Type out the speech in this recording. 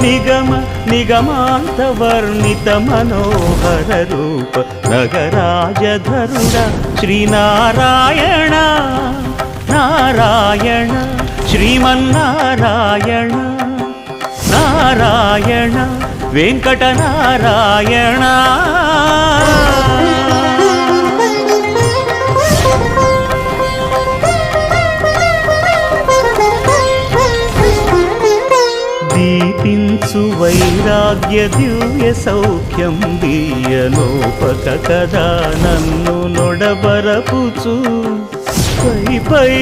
నిగమ నిగమాంత వర్ణిత మనోహర రూప నగరాజధరుడ శ్రీనారాయణ నారాయణ శ్రీమన్నారాయణ నారాయణ వెంకటనారాయణ. దీపించు వైరాగ్య దివ్య సౌఖ్యం దీయలోపక కదా నన్ను నొడబరపుచు పై పై